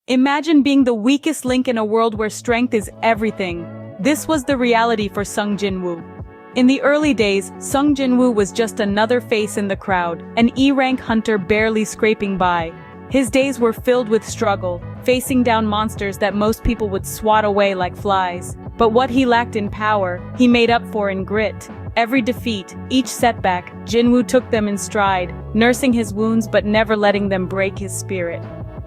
Imagine being the weakest link in a world where strength is everything. This was the reality for Sung Jin-Woo. In the early days, Sung Jin-Woo was just another face in the crowd, an E-rank hunter barely scraping by. His days were filled with struggle, facing down monsters that most people would swat away like flies. But what he lacked in power, he made up for in grit. Every defeat, each setback, Jin-Woo took them in stride, nursing his wounds but never letting them break his spirit.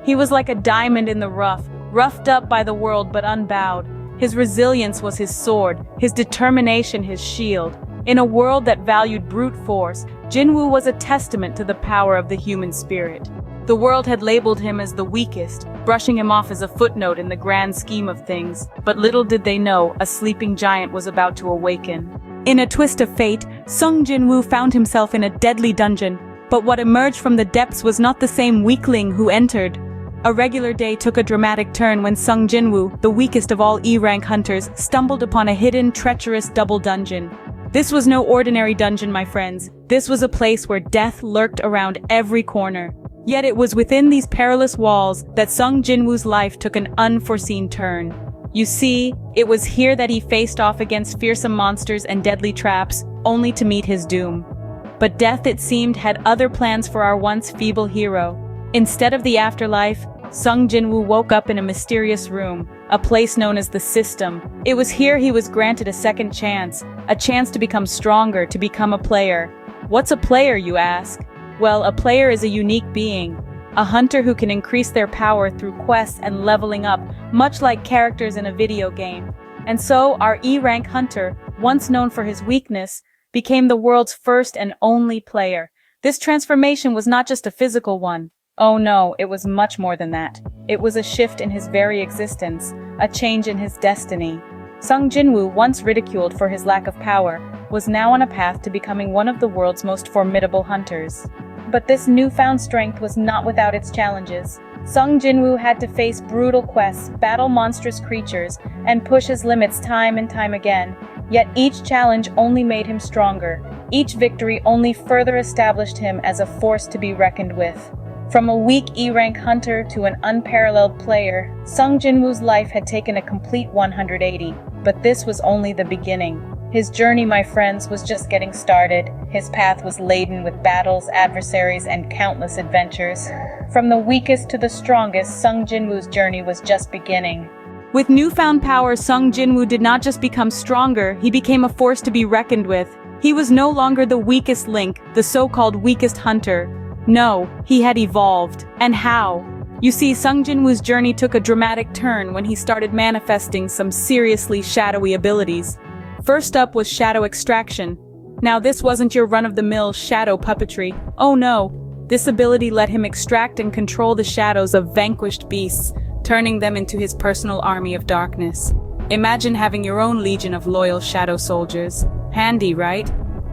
He was like a diamond in the rough, roughed up by the world but unbowed. His resilience was his sword, his determination his shield. In a world that valued brute force, Jin-Woo was a testament to the power of the human spirit. The world had labeled him as the weakest, brushing him off as a footnote in the grand scheme of things, but little did they know a sleeping giant was about to awaken. In a twist of fate, Sung Jin-Woo found himself in a deadly dungeon, but what emerged from the depths was not the same weakling who entered. A regular day took a dramatic turn when Sung Jin-Woo, the weakest of all E-rank hunters, stumbled upon a hidden, treacherous double dungeon. This was no ordinary dungeon, my friends. This was a place where death lurked around every corner. Yet it was within these perilous walls that Sung Jin-Woo's life took an unforeseen turn. You see, it was here that he faced off against fearsome monsters and deadly traps, only to meet his doom. But death, it seemed, had other plans for our once feeble hero. Instead of the afterlife, Sung Jin-Woo woke up in a mysterious room, a place known as the System. It was here he was granted a second chance, a chance to become stronger, to become a player. What's a player, you ask? Well, a player is a unique being, a hunter who can increase their power through quests and leveling up, much like characters in a video game. And so, our E-rank hunter, once known for his weakness, became the world's first and only player. This transformation was not just a physical one. Oh no, it was much more than that. It was a shift in his very existence, a change in his destiny. Sung Jin-Woo, once ridiculed for his lack of power, was now on a path to becoming one of the world's most formidable hunters. But this newfound strength was not without its challenges. Sung Jin-Woo had to face brutal quests, battle monstrous creatures, and push his limits time and time again. Yet each challenge only made him stronger. Each victory only further established him as a force to be reckoned with. From a weak E-rank hunter to an unparalleled player, Sung Jin-Woo's life had taken a complete 180. But this was only the beginning. His journey, my friends, was just getting started. His path was laden with battles, adversaries, and countless adventures. From the weakest to the strongest, Sung Jin-Woo's journey was just beginning. With newfound power, Sung Jin-Woo did not just become stronger, he became a force to be reckoned with. He was no longer the weakest link, the so-called weakest hunter. No, he had evolved. And how? You see, Sung Jin-Woo's journey took a dramatic turn when he started manifesting some seriously shadowy abilities. First up was shadow extraction. Now this wasn't your run-of-the-mill shadow puppetry. Oh no, this ability let him extract and control the shadows of vanquished beasts, turning them into his personal army of darkness. Imagine having your own legion of loyal shadow soldiers. Handy, right?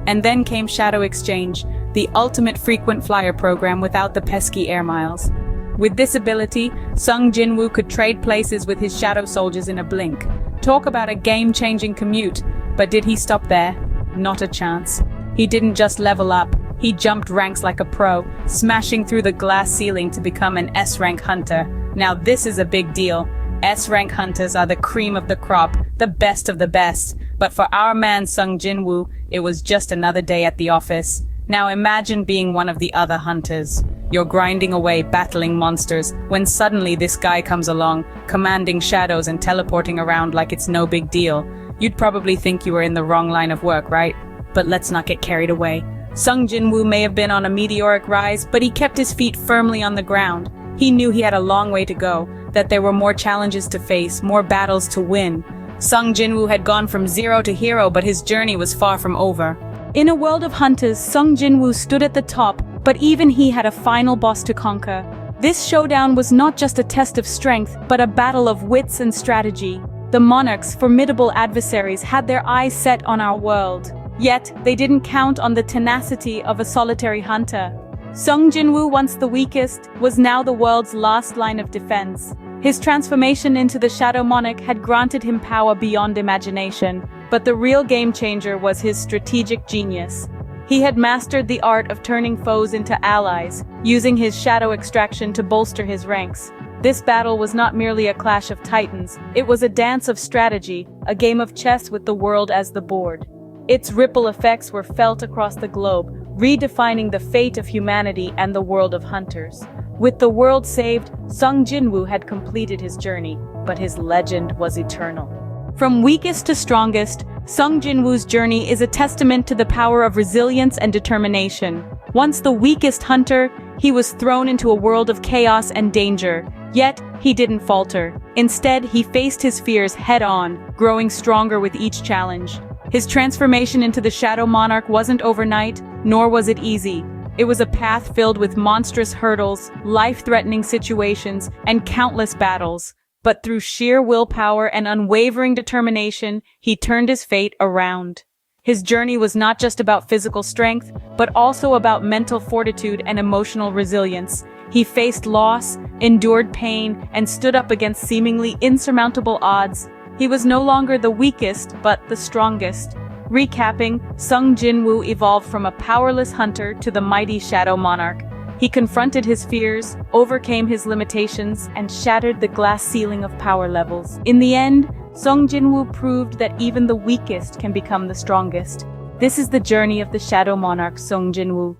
And then came Shadow Exchange, the ultimate frequent flyer program without the pesky air miles. With this ability, Sung Jin-Woo could trade places with his shadow soldiers in a blink. Talk about a game-changing commute. But did he stop there? Not a chance. He didn't just level up, he jumped ranks like a pro, smashing through the glass ceiling to become an S-rank hunter. Now this is a big deal. S-rank hunters are the cream of the crop, the best of the best. But for our man Sung Jin-Woo, it was just another day at the office. Now imagine being one of the other hunters. You're grinding away, battling monsters, when suddenly this guy comes along, commanding shadows and teleporting around like it's no big deal. You'd probably think you were in the wrong line of work, right? But let's not get carried away. Sung Jin-Woo may have been on a meteoric rise, but he kept his feet firmly on the ground. He knew he had a long way to go, that there were more challenges to face, more battles to win. Sung Jin-Woo had gone from zero to hero, but his journey was far from over. In a world of hunters, Sung Jin-Woo stood at the top, but even he had a final boss to conquer. This showdown was not just a test of strength, but a battle of wits and strategy. The monarch's formidable adversaries had their eyes set on our world. Yet, they didn't count on the tenacity of a solitary hunter. Sung Jin-Woo, once the weakest, was now the world's last line of defense. His transformation into the Shadow Monarch had granted him power beyond imagination, but the real game changer was his strategic genius. He had mastered the art of turning foes into allies, using his shadow extraction to bolster his ranks. This battle was not merely a clash of titans, it was a dance of strategy, a game of chess with the world as the board. Its ripple effects were felt across the globe, redefining the fate of humanity and the world of hunters. With the world saved, Sung Jin-Woo had completed his journey, but his legend was eternal. From weakest to strongest, Sung Jin-Woo's journey is a testament to the power of resilience and determination. Once the weakest hunter, he was thrown into a world of chaos and danger. Yet, he didn't falter. Instead, he faced his fears head-on, growing stronger with each challenge. His transformation into the Shadow Monarch wasn't overnight, nor was it easy. It was a path filled with monstrous hurdles, life-threatening situations, and countless battles. But through sheer willpower and unwavering determination, he turned his fate around. His journey was not just about physical strength, but also about mental fortitude and emotional resilience. He faced loss, endured pain, and stood up against seemingly insurmountable odds. He was no longer the weakest, but the strongest. Recapping, Sung Jin-Woo evolved from a powerless hunter to the mighty Shadow Monarch. He confronted his fears, overcame his limitations, and shattered the glass ceiling of power levels. In the end, Sung Jin-Woo proved that even the weakest can become the strongest. This is the journey of the Shadow Monarch Sung Jin-Woo.